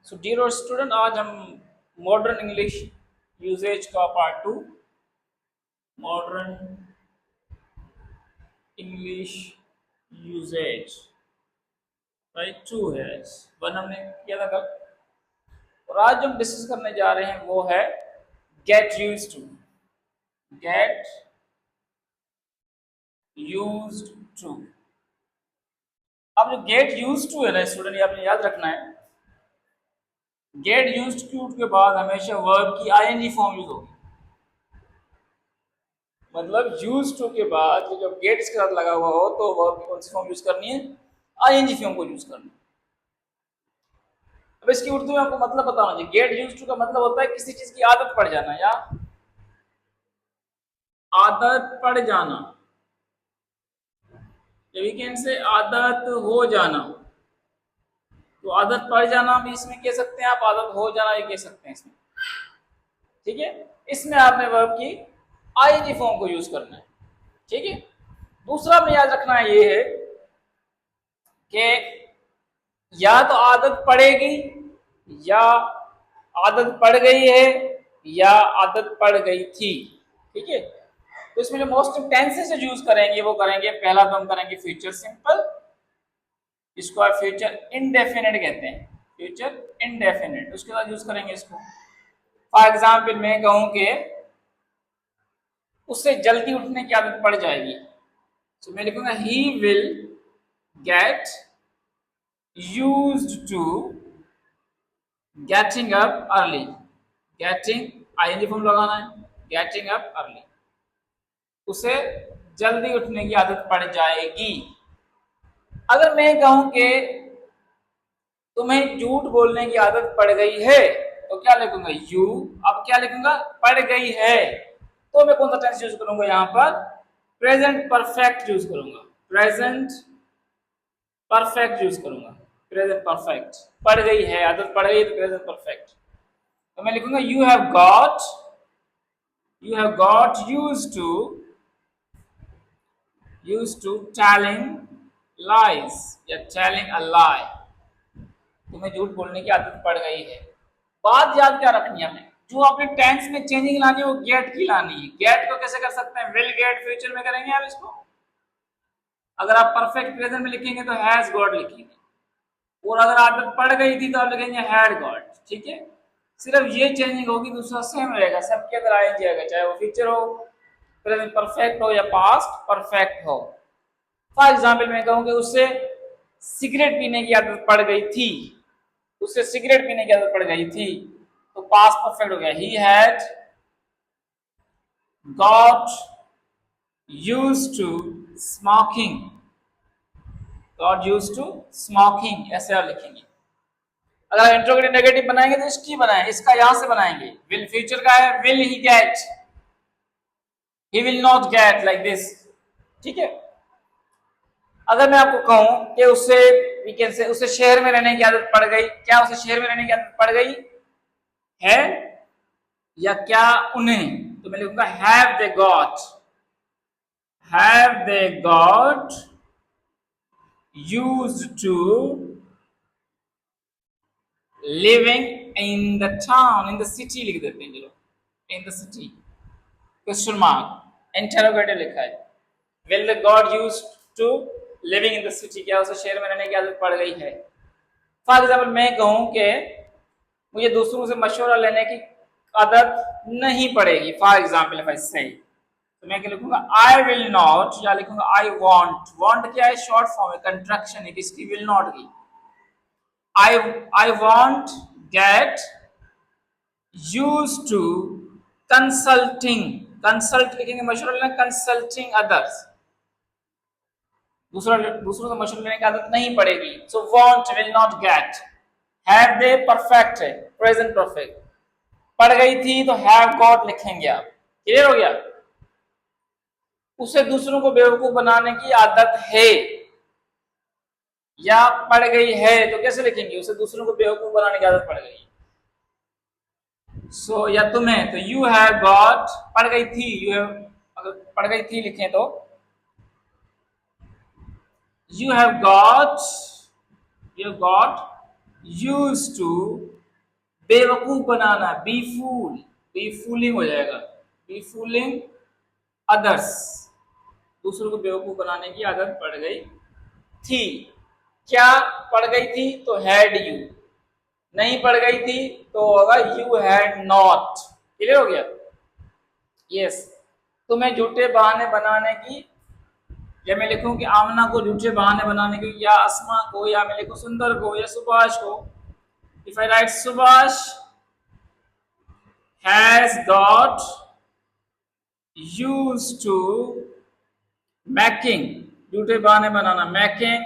So dear student, आज हम modern English usage का part 2 modern English usage right 2 है। वन हमने किया था कल, और आज जो हम डिस्कस करने जा रहे हैं वो है get used to. Get used to. अब जो गेट यूज्ड टू है ना स्टूडेंट, ये आपने याद रखना है। गेट यूज्ड टू के बाद हमेशा वर्ब की आईएनजी फॉर्म यूज होगी। मतलब यूज टू के बाद जब गेट इसके साथ लगा हुआ हो तो वर्ब की कौन सी फॉर्म यूज करनी है? आईएनजी फॉर्म को यूज करना है। अब इसकी उर्दू में आपको मतलब बताना चाहिए। गेट यूज टू का मतलब होता है किसी चीज की आदत पड़ जाना या आदत पड़ जाना, या वीकेंड से आदत हो जाना। तो आदत पड़ जाना भी इसमें कह सकते हैं आप, आदत हो जाना भी कह सकते हैं इसमें। ठीक है, इसमें आपने वर्ब की आईएनजी फॉर्म को यूज करना है। ठीक है, दूसरा में याद रखना ये है कि या तो आदत पड़ेगी, या आदत पड़ गई है, या आदत पड़ गई थी। ठीक है, तो इसमें जो मोस्ट टेंसेस यूज करेंगे वो करेंगे, पहला तो हम करेंगे फ्यूचर सिंपल, इसको आप फ्यूचर इनडेफिनेट कहते हैं। फ्यूचर इनडेफिनेट, उसके बाद यूज करेंगे इसको। फॉर एग्जाम्पल मैं कहूं कि उससे जल्दी उठने की आदत पड़ जाएगी, तो मैं लिखूंगा he will get used to getting up early. Getting ING form लगाना है, गेटिंग अप अर्ली। उसे जल्दी उठने की आदत पड़ जाएगी। अगर मैं कहूं कि तुम्हें झूठ बोलने की आदत पड़ गई है, तो क्या लिखूंगा? यू। अब क्या लिखूंगा? पड़ गई है। तो मैं कौन सा टेंस यूज करूंगा यहां पर? प्रेजेंट परफेक्ट यूज करूंगा। प्रेजेंट परफेक्ट यूज करूंगा। Present perfect. पड़ गई है, आदत पड़ गई, तो प्रेजेंट परफेक्ट। तो मैं लिखूंगा you have got used to telling lies, या टेलिंग अ लाई। तुम्हें झूठ बोलने की आदत पड़ गई है। बात याद क्या रखनी है हमें? जो आपने टेंस में चेंजिंग लानी है वो गेट की लानी है। गेट को कैसे कर सकते हैं? विल गेट फ्यूचर में करेंगे आप इसको। अगर आप परफेक्ट प्रेजेंट में लिखेंगे तो हैज गॉट लिखेंगे, और अगर आदत पड़ गई थी तो आप लिखेंगे हैड गॉट। ठीक है, सिर्फ ये चेंजिंग होगी, दूसरा सेम रहेगा। सबके अंदर आएंगे जाएगा, चाहे वो फ्यूचर हो, प्रेजेंट परफेक्ट हो, या पास्ट परफेक्ट हो। फॉर एग्जाम्पल मैं कहूँ कि उससे सिगरेट पीने की आदत पड़ गई थी, उससे सिगरेट पीने की आदत पड़ गई थी, तो पास्ट परफेक्ट हो गया। He had got used to smoking. Got used to smoking, ऐसे आप लिखेंगे। अगर इंट्रोगेटिव नेगेटिव बनाएंगे तो इसकी बनाए, इसका यहां से बनाएंगे। विल फ्यूचर का है, will he get, he will not get, like this. ठीक है, अगर मैं आपको कहूं कि उससे वीकेंड से उसे शहर में रहने की आदत पड़ गई, क्या उसे शहर में रहने की आदत पड़ गई है, या क्या उन्हें? तो मैं लिखूंगा have they got used to living in the town, in the city लिख देते हैं। चलो, in the city, question mark, interrogative लिखा है। Will the got use to living in the city, क्या उसे शहर में रहने की आदत पड़ गई है। फॉर एग्जाम्पल मैं कहूं कि मुझे दूसरों से मशवरा लेने की आदत नहीं पड़ेगी। फॉर एग्जाम्पल इफ आई से, तो मैं क्या लिखूंगा? आई विल नॉट, या लिखूंगा आई वॉन्ट। वॉन्ट क्या है? शॉर्ट फॉर्म है, कंट्रक्शन है किसकी? विल नॉट की। I won't get used to consulting. Consult लिखेंगे, मशवरा लेना, कंसल्टिंग अदर्स। दूसरों से मशवरा लेने की आदत नहीं पड़ेगी। So won't, will not, get. Have they perfect है, प्रेजेंट परफेक्ट। पड़ गई थी तो हैव गॉट लिखेंगे आप। क्लियर हो गया? उसे दूसरों को बेवकूफ बनाने की आदत है, या पड़ गई है, तो कैसे लिखेंगे? उसे दूसरों को बेवकूफ बनाने की आदत पड़ गई। सो या तुम्हें, तो यू हैव गॉट, पड़ गई थी, यू हैव, अगर पड़ गई थी लिखें तो you have got used to बेवकूफ बनाना, बी फूल, बी फूलिंग हो जाएगा, बी फूलिंग अदर्स, दूसरों को बेवकूफ बनाने की आदत पड़ गई थी। क्या पड़ गई थी? तो हैड यू। नहीं पड़ गई थी तो होगा यू हैड नॉट। क्लियर हो गया? यस। तुम्हें झूठे बहाने बनाने की, या मैं लिखूं कि आमना को झूठे बहाने बनाने की, या अस्मा को, या मैं लिखूं सुंदर को, या सुभाष को। If I write Subhash has got used to making, झूठे बहाने बनाना, मैकिंग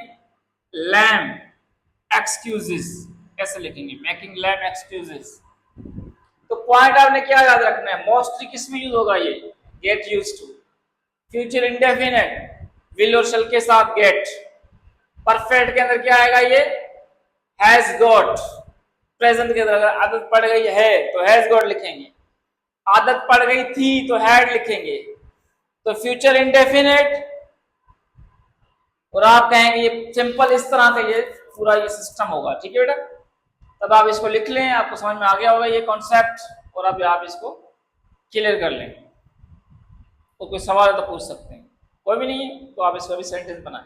लैम एक्सक्यूजेस। कैसे लिखेंगे? Making lame excuses. तो पॉइंट आपने क्या याद रखना है? मोस्टली किस में यूज होगा? ये get use to. Future indefinite will और शल के साथ गेट। परफेक्ट के अंदर क्या आएगा? ये हैज गॉट। प्रेजेंट के अंदर अगर आदत पड़ गई है तो हैज गॉट लिखेंगे, आदत पड़ गई थी तो हैड लिखेंगे। तो फ्यूचर इंडेफिनेट, और आप कहेंगे ये सिंपल, इस तरह का ये पूरा ये सिस्टम होगा। ठीक है बेटा? तब आप इसको लिख लें, आपको समझ में आ गया होगा ये कॉन्सेप्ट, और अब आप इसको क्लियर कर लें। तो कोई सवाल है तो पूछ सकते हैं, कोई भी नहीं है तो आप इसको भी सेंटेंस बनाएं।